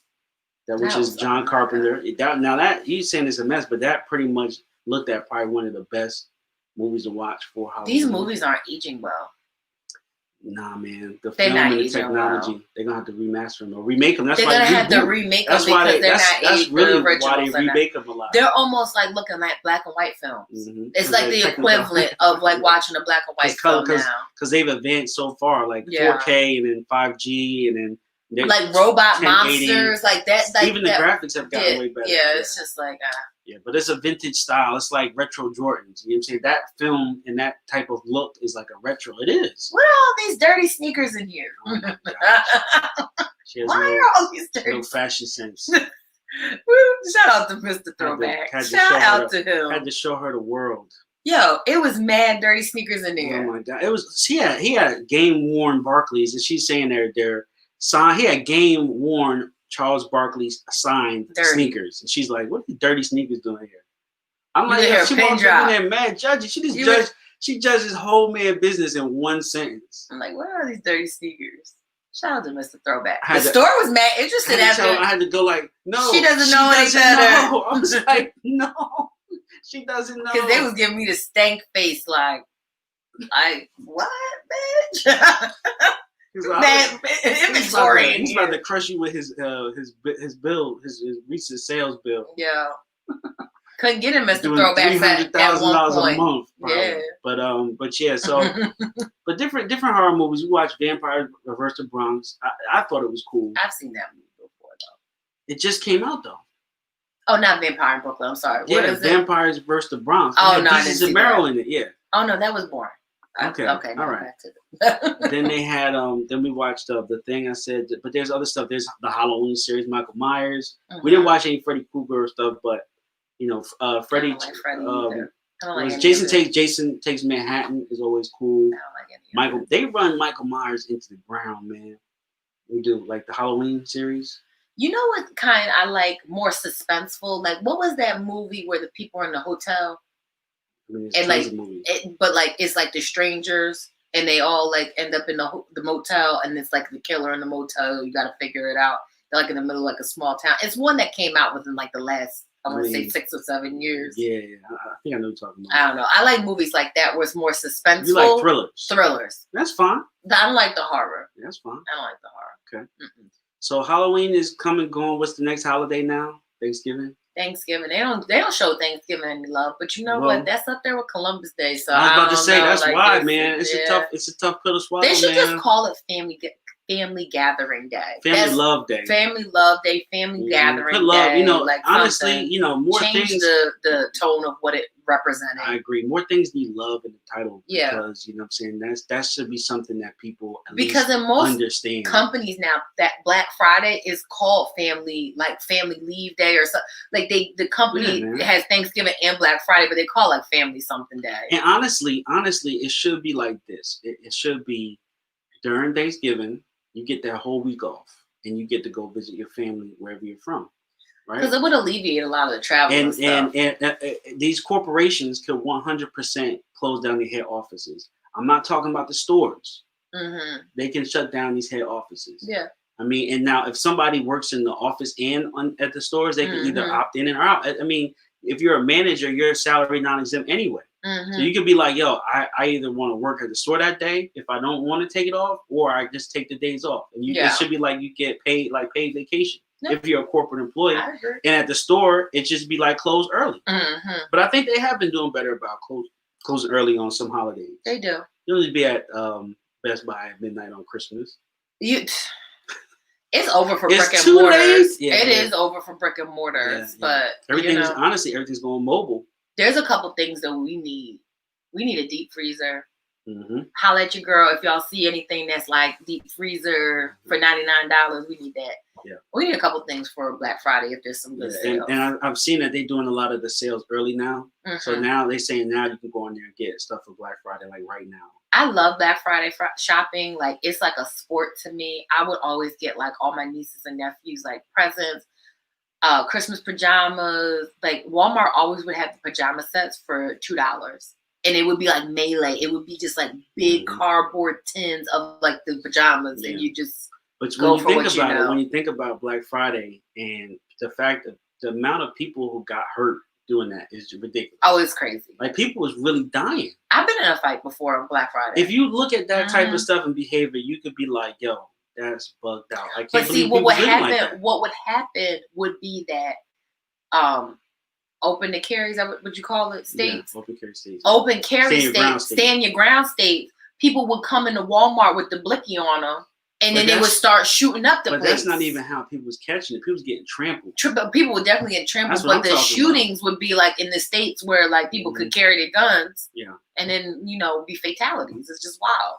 which is John Carpenter. That you're saying it's a mess, but that pretty much looked at probably one of the best movies to watch for Halloween. These movies aren't aging well. Nah, man. The film and the technology, they're gonna have to remaster them or remake them. That's they're why gonna have to remake them because they're not aged. That's really why they remake them a lot. They're almost like looking like black and white films. It's like the equivalent of like watching a black and white film now. Because they've advanced so far, like 4K and then 5G and then like robot 1080. monsters, like that. Like even the graphics have gotten way better. Yeah, it's just like yeah, but it's a vintage style. It's like retro Jordans. You know what I'm saying? That film and that type of look is like a retro. It is. What are all these dirty sneakers in here? Oh my She has Why no, are all these dirty? no fashion sense. Shout out to Mr. Throwback. Shout out to him. Had to show her the world. Yo, it was mad dirty sneakers in there. Oh my god! It was. He had game worn Barclays, and she's saying they're signed. He had game worn Charles Barkley's signed sneakers, and she's like, "What are these dirty sneakers doing here?" I'm like, yeah, she walked in there mad judgy. She just judged. She judges whole man business in one sentence. I'm like, what are these dirty sneakers? Shout out to Mr. Throwback. The store was mad interested after. I had to go like, no, she doesn't know any better. Know. I was like, no, she doesn't know. Because they was giving me the stank face, like what, bitch? Inventory. He's about to crush you with his bill, his recent sales bill. Yeah. Couldn't get him, Mr. Throwback at one point. $300,000 a month, probably. Yeah. But yeah, so but different horror movies. We watched Vampire vs. the Bronx. I thought it was cool. I've seen that movie before though. It just came out though. Oh, not Vampire in Brooklyn. I'm sorry. Yeah, Vampires vs. the Bronx. Oh no, I didn't see Meryl in it. Yeah. Oh no, that was boring. Okay. Okay. All right. Then they had then we watched the thing I said, but there's other stuff. There's the Halloween series, Michael Myers. Mm-hmm. We didn't watch any Freddy Krueger stuff, but you know, Freddy. Jason Takes Manhattan is always cool. I don't like any they run Michael Myers into the ground, man. We do like the Halloween series. You know what kind I like more suspenseful? Like what was that movie where the people are in the hotel? I mean, and like, but like it's like the strangers, and they all like end up in the motel, and it's like the killer in the motel. You got to figure it out. They're like in the middle of like a small town. It's one that came out within like the last, I want to say 6 or 7 years. Yeah, I think I know what you're talking about. I don't know. I like movies like that where it's more suspenseful. You like thrillers? Thrillers. That's fine. I don't like the horror. That's fine. I don't like the horror. Okay. Mm-mm. So Halloween is coming, going. What's the next holiday now? Thanksgiving. Thanksgiving. They don't show Thanksgiving any love, but you know what? That's up there with Columbus Day. So I was about to say that's like why, man. It's a tough pill to swallow. They should just call it family gathering day. Family love day. Family love day. Family gathering Put love, day. You know, like honestly, you know, more change things. the tone of what it represented. I agree. More things need love in the title. Yeah. Because you know what I'm saying, that should be something that people because in most understand. Companies now that Black Friday is called family leave day or something. Like the company has Thanksgiving and Black Friday, but they call it like family something day. And honestly, it should be like this. It should be during Thanksgiving, you get that whole week off and you get to go visit your family wherever you're from. Right? Because it would alleviate a lot of the travel and stuff. And these corporations could 100% close down their head offices. I'm not talking about the stores. Mm-hmm. They can shut down these head offices. Yeah. I mean, and now if somebody works in the office and at the stores, they can either opt in or out. I mean, if you're a manager, you're salary non-exempt anyway. Mm-hmm. So you could be like, yo, I either want to work at the store that day if I don't want to take it off, or I just take the days off. And it should be like you get paid vacation. If you're a corporate employee. And at the store, it just be like close early. Mm-hmm. But I think they have been doing better about closing early on some holidays. They do. You'll just be at Best Buy at midnight on Christmas. It's over for brick and mortars. Yeah, it is over for brick and mortars. But everything's going mobile. There's a couple things that we need. We need a deep freezer. Mm-hmm. Holla at your girl if y'all see anything that's like deep freezer for $99. We need that. Yeah, we need a couple things for Black Friday if there's some good sales. And I've seen that they're doing a lot of the sales early now. Mm-hmm. So now they're saying now you can go in there and get stuff for Black Friday like right now. I love Black Friday shopping. Like it's like a sport to me. I would always get like all my nieces and nephews like presents. Christmas pajamas. Like Walmart always would have the pajama sets for $2. And it would be like melee. It would be just like big cardboard tins of like the pajamas, and you just go for what you know. When you think about Black Friday and the fact that the amount of people who got hurt doing that is ridiculous. Oh, it's crazy. Like people was really dying. I've been in a fight before on Black Friday. If you look at that type of stuff and behavior, you could be like, "Yo, that's bugged out." I can't but see, believe what would happen? Like what would happen would be that, open to carry, is that what you call it? States? Yeah, open carry states. Open carry states. Stand your ground states. People would come into Walmart with the blicky on them And then they would start shooting up the place. But that's not even how people was catching it. People was getting trampled. People would definitely get trampled, but the shootings would be like in the States where like people could carry their guns. Yeah. And then, you know, be fatalities. It's just wild.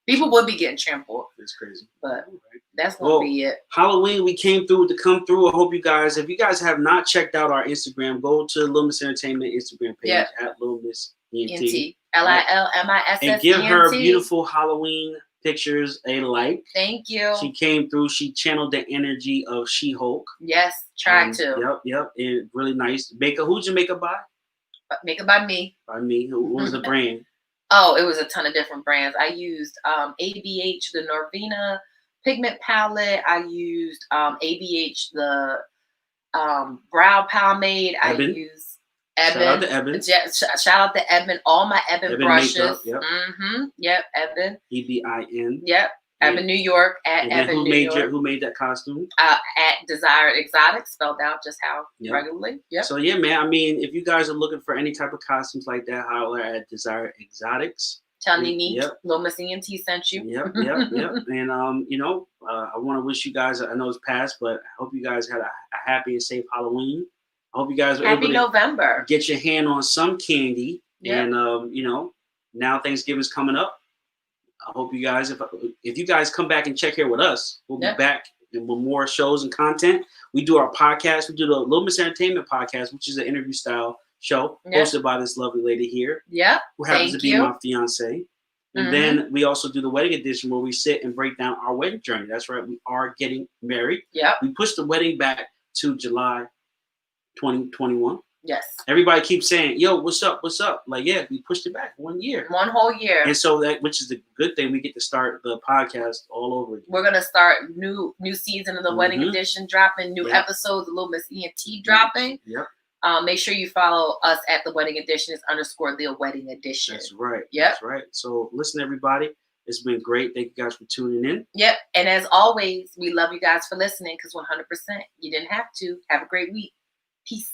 People would be getting trampled. It's crazy. But that's going to be it. Halloween, we came through to come through. I hope you guys, if you guys have not checked out our Instagram, go to Little Miss Entertainment Instagram page at Little Miss ENT. LILMISS. And give her beautiful Halloween pictures a like. Thank you. She came through. She channeled the energy of She-Hulk. Yes, tried to. Yep. And really nice. Makeup. Who'd you make up by? Makeup by me. By me. What was the brand? Oh, it was a ton of different brands. I used ABH, the Norvina pigment palette. I used ABH, the brow pomade. Eben. I used Eben. Shout out to Eben. Shout out to Eben. All my Eben brushes. Makeup, yep. Yep, Eben. EBIN. Yep. Eben, New York. At Eben, New York. Who made that costume? At Desired Exotics, spelled out just how regularly. Yep. So yeah, man. I mean, if you guys are looking for any type of costumes like that, holler at Desired Exotics. Tell Nene, Little Miss ENT sent you. Yep. And you know, I want to wish you guys. I know it's past, but I hope you guys had a happy and safe Halloween. I hope you guys were Happy able November. to get your hand on some candy. Yep. And you know, now Thanksgiving's coming up. I hope you guys, if you guys come back and check here with us, we'll be back with more shows and content. We do our podcast. We do the Little Miss Entertainment podcast, which is an interview style show hosted by this lovely lady here. Yep. Who happens to be my fiance. And then we also do the wedding edition where we sit and break down our wedding journey. That's right. We are getting married. Yep. We pushed the wedding back to July 2021. Yes. Everybody keeps saying, yo, what's up? What's up? Like, yeah, we pushed it back 1 year. 1 whole year. And so which is the good thing, we get to start the podcast all over again. We're going to start new season of the wedding edition dropping, new episodes, of Little Miss ENT dropping. Yep. Make sure you follow us at the wedding edition. It's _ the wedding edition. That's right. Yep. That's right. So listen, everybody. It's been great. Thank you guys for tuning in. Yep. And as always, we love you guys for listening because 100% you didn't have to. Have a great week. Peace.